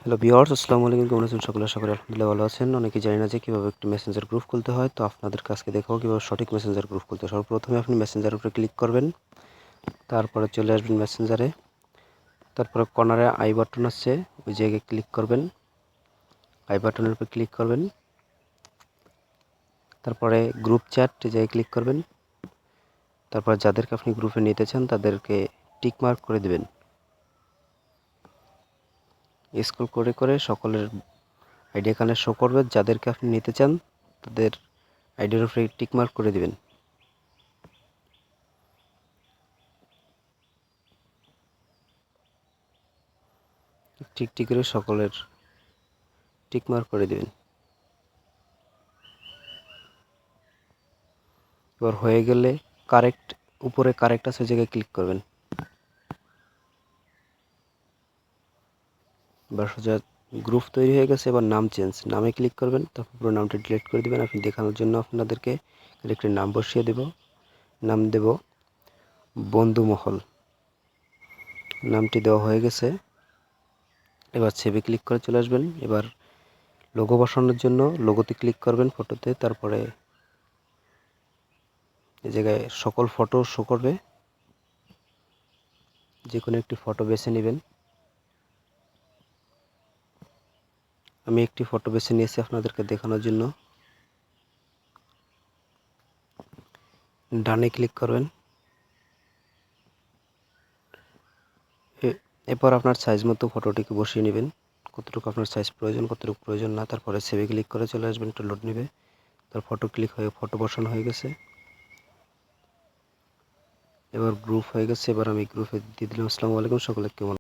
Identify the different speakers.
Speaker 1: Hello viewers, আসসালামু আলাইকুম। কেমন আছেন সকলে? আশা করি আলহামদুলিল্লাহ ভালো আছেন। অনেকেই জানি না যে কীভাবে একটি মেসেঞ্জার গ্রুপ খুলতে হয়, তো আপনাদের আজকে দেখাবো কীভাবে সঠিক মেসেঞ্জার গ্রুপ খুলতে হয়। সর্বপ্রথমে আপনি মেসেঞ্জারের উপরে ক্লিক করবেন, তারপরে চলে আসবেন মেসেঞ্জারে, তারপরে কর্নারে আই বাটন আছে, ওই জায়গায় ক্লিক করবেন। আই বাটনের উপরে ক্লিক করবেন, তারপরে গ্রুপ চ্যাট জায়গায় ক্লিক করবেন, তারপর যাদেরকে আপনি গ্রুপে নিতে চান তাদেরকে টিক মার্ক করে দেবেন। স্ক্রল করে করে সকলের আইডি এখানে শো করবে। যাদেরকে আপনি নিতে চান তাদের আইডির উপরে টিক মার্ক করে দিবেন। টিক করে সকলের টিক মার্ক করে দিবেন। এবার হয়ে গেলে কারেক্ট, উপরে কারেক্ট আছে জায়গায় ক্লিক করবেন। এবার সোজা গ্রুপ তৈরি হয়ে গেছে। এবার নাম চেঞ্জ, নামে ক্লিক করবেন, তারপর পুরো নামটা ডিলিট করে দেবেন। আপনি দেখানোর জন্য আপনাদেরকে একটি নাম বসিয়ে দেব। নাম দেব বন্ধুমহল। নামটি দেওয়া হয়ে গেছে। এবার সেভে ক্লিক করে চলে আসবেন। এবার লোগো বসানোর জন্য লোগোতে ক্লিক করবেন, ফটোতে, তারপরে এই জায়গায় সকল ফটো শো করবে। যে কোনো একটি ফটো বেছে নেবেন। আমি একটি ফটো বেছে নিয়েছি আপনাদেরকে দেখানোর জন্য। ডানে ক্লিক করবেন। এরপর আপনার সাইজ মতো ফটোটিকে বসিয়ে নেবেন। কতটুকু আপনার সাইজ প্রয়োজন, কতটুকু প্রয়োজন না। তারপরে সেভে ক্লিক করে চলে আসবেন, একটু লোড নেবে। তার ফটো ক্লিক হয়ে ফটো বসানো হয়ে গেছে। এবার গ্রুপ হয়ে গেছে। এবার আমি গ্রুপে দিয়ে দিলাম আসসালামু আলাইকুম, সকলে কেমন